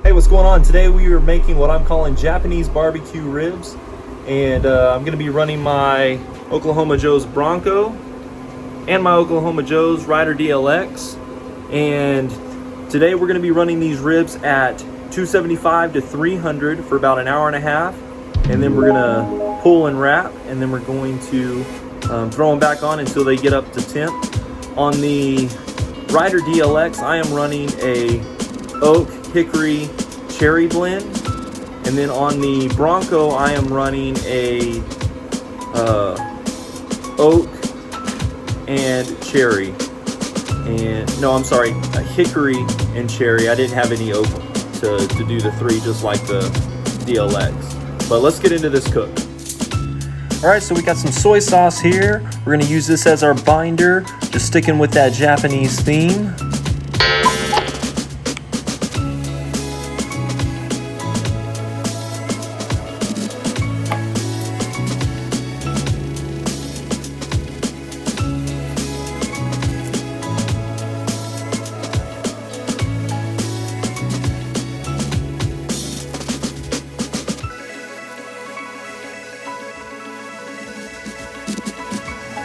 What's going on? Today we are making what I'm calling Japanese barbecue ribs, and I'm going to be running my Oklahoma Joe's Bronco and my Oklahoma Joe's Rider DLX, and today we're going to be running these ribs at 275 to 300 for about an hour and a half, and then we're going to pull and wrap, and then we're going to throw them back on until they get up to temp. On the Rider DLX I am running a oak, hickory, cherry blend, and then on the Bronco I am running a oak and cherry, and no, I'm sorry, a hickory and cherry. I didn't have any oak to do the three just like the DLX, but let's get into this cook. Alright, so we got some soy sauce here. We're going to use this as our binder, just sticking with that Japanese theme.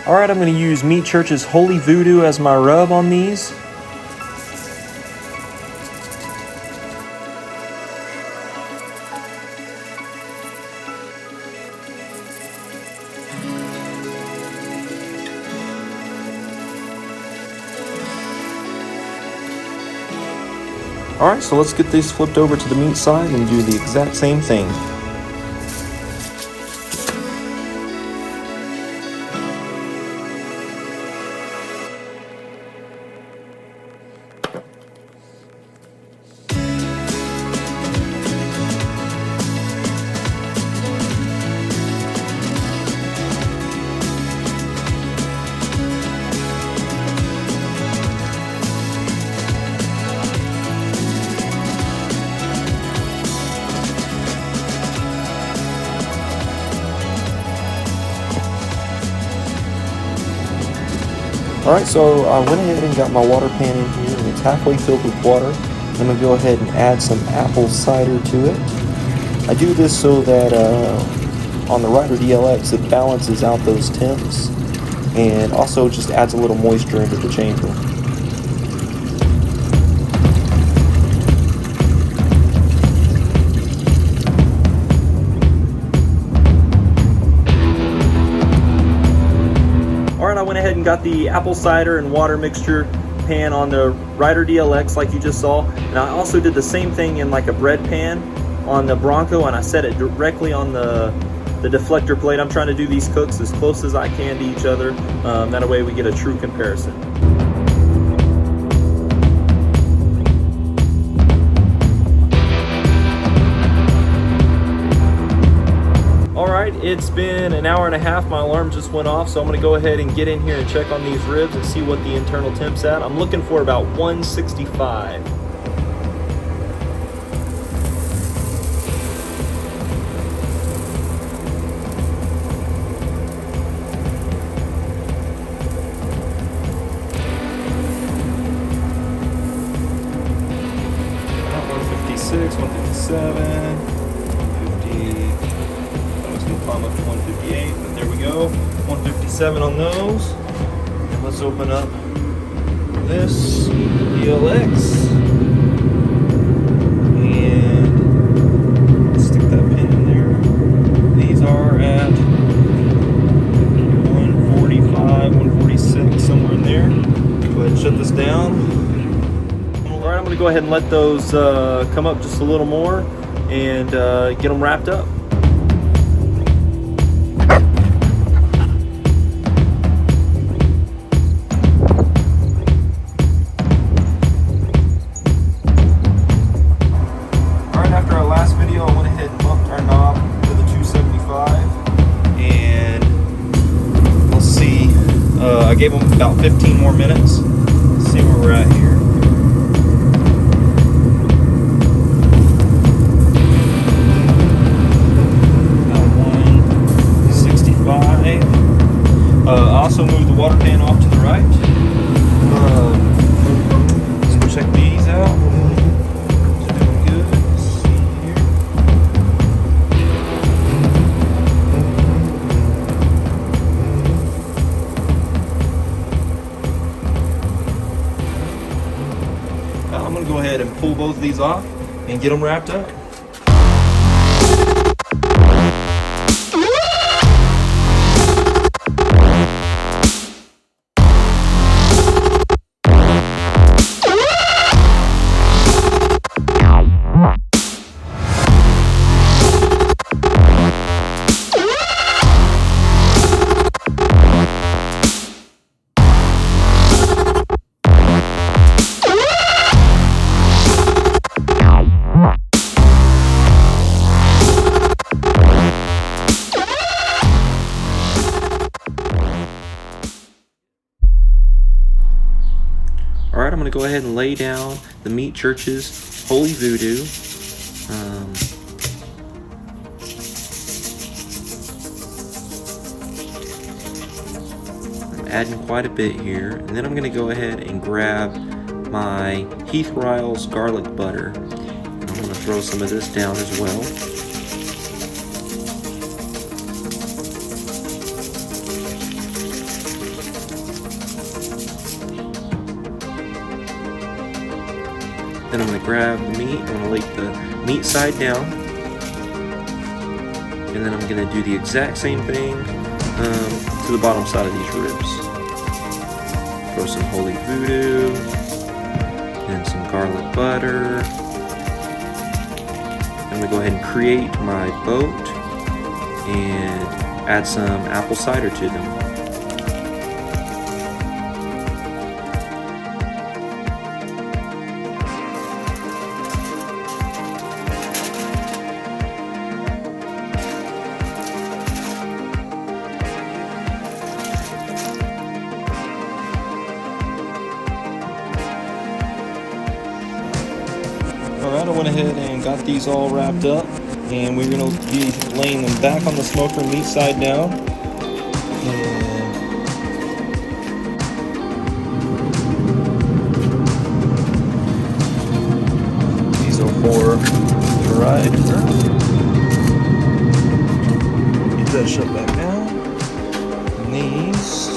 Alright, I'm going to use Meat Church's Holy Voodoo as my rub on these. Alright, so let's get these flipped over to the meat side and do the exact same thing. Alright, so I went ahead and got my water pan in here, and it's halfway filled with water. I'm going to go ahead and add some apple cider to it. I do this so that on the Rider DLX it balances out those temps, and also just adds a little moisture into the chamber. I went ahead and got the apple cider and water mixture pan on the Rider DLX like you just saw, and I also did the same thing in like a bread pan on the Bronco, and I set it directly on the deflector plate. I'm trying to do these cooks as close as I can to each other, that way we get a true comparison. It's been an hour and a half. My alarm just went off, so I'm going to go ahead and get in here and check on these ribs and see what the internal temp's at. I'm looking for about 165. About 156, 157, 150. Climb up to 158, but there we go. 157 on those. And let's open up this DLX and stick that pin in there. These are at 145, 146, somewhere in there. Go ahead and shut this down. Alright, I'm going to go ahead and let those come up just a little more and get them wrapped up. After our last video, I went ahead and bumped our knob to the 275. gave them about 15 more minutes. Let's see where we're at here. I also moved the water pan off to the right. Let's go check these out. It's doing good. Let's see here. I'm going to go ahead and pull both of these off and get them wrapped up. Alright, I'm going to go ahead and lay down the Meat Church's Holy Voodoo. I'm adding quite a bit here. And then I'm going to go ahead and grab my Heath Riles garlic butter. And I'm going to throw some of this down as well. Then I'm going to grab the meat, I'm going to lay the meat side down, and then I'm going to do the exact same thing to the bottom side of these ribs. Throw some Holy Voodoo, and some garlic butter. I'm going to go ahead and create my boat and add some apple cider to them. Alright, I went ahead and got these all wrapped up, and we're going to be laying them back on the smoker meat side down. And these are for the rider. Get that shut back down. And these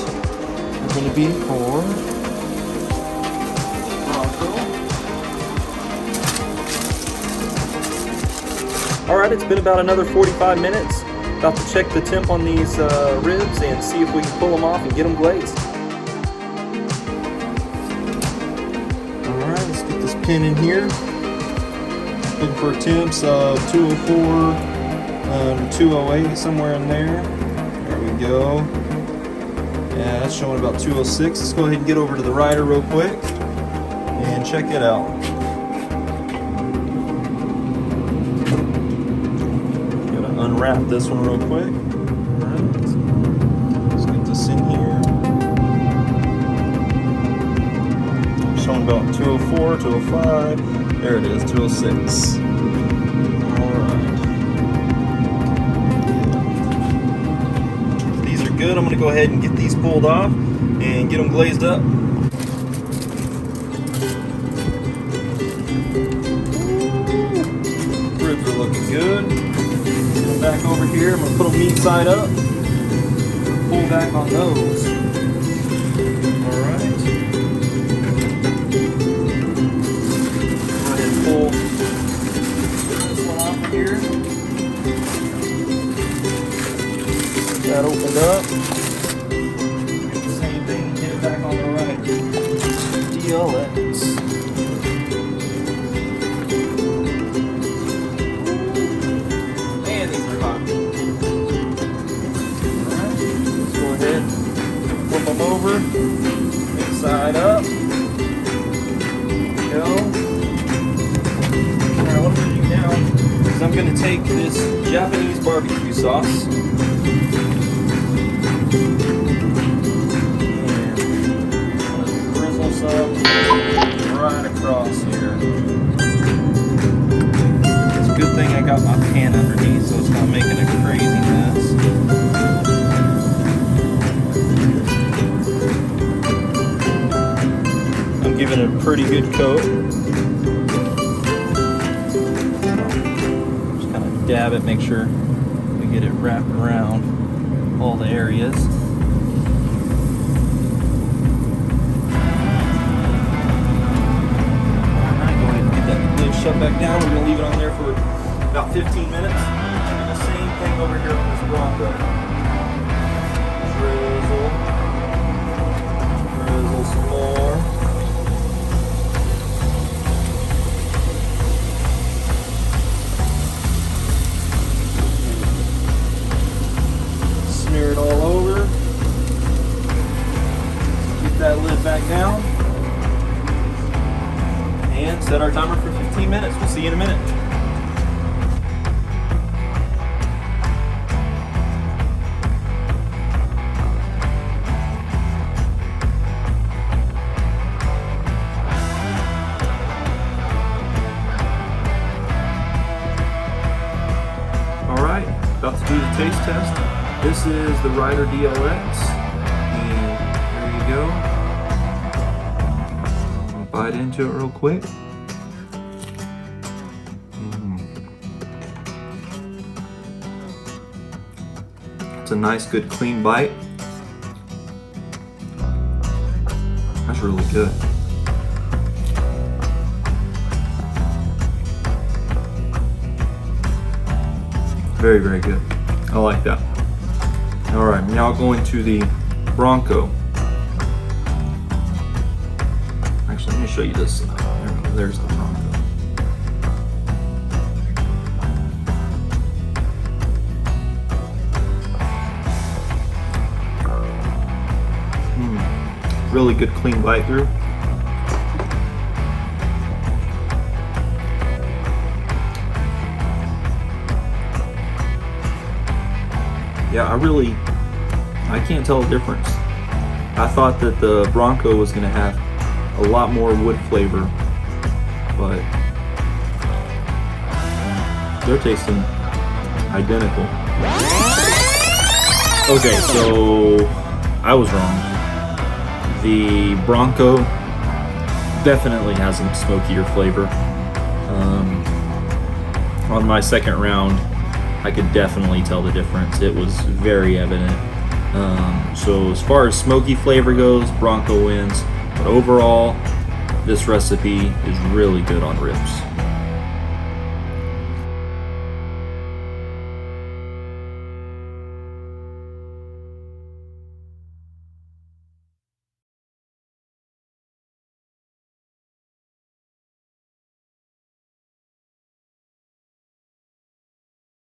are going to be for Bronco. Alright, it's been about another 45 minutes. About to check the temp on these ribs and see if we can pull them off and get them glazed. Alright, let's get this pin in here. Looking for temps of 204 to 208, somewhere in there. There we go. Yeah, that's showing about 206. Let's go ahead and get over to the rider real quick and check it out. Unwrap this one real quick. Alright, let's get this in here. Showing about 204, 205. There it is, 206. Alright. These are good. I'm going to go ahead and get these pulled off and get them glazed up. Ribs are looking good. Back over here, I'm going to put them meat side up, pull back on those. Alright. Go ahead and pull this one off of here. Get that opened up. Do the same thing, get it back on the rider. DLX. Flip them over, inside up. There we go. Alright, what I'm going to do now is I'm going to take this Japanese barbecue sauce and across here. It's a good thing I got my pan underneath so it's not making a crazy mess. I'm giving it a pretty good coat. Just kind of dab it, make sure we get it wrapped around all the areas. Shut back down. We're going to leave it on there for about 15 minutes. And the same thing over here on this Bronco. Drizzle. Drizzle some more. Smear it all over. Get that lid back down. And set our timer for 15 minutes. We'll see you in a minute. Alright, about to do the taste test. This is the Rider DLX. And there you go. Bite into it real quick. It's a nice, good, clean bite. That's really good. Very, very good. I like that. All right, now going to the Bronco. Actually, let me show you this side. There's the Bronco. Really good, clean bite through. Yeah, I can't tell the difference. I thought that the Bronco was gonna have a lot more wood flavor, but they're tasting identical. Okay, so I was wrong. The Bronco definitely has a smokier flavor. On my second round, I could definitely tell the difference. It was very evident. So as far as smoky flavor goes, Bronco wins. But overall, this recipe is really good on ribs.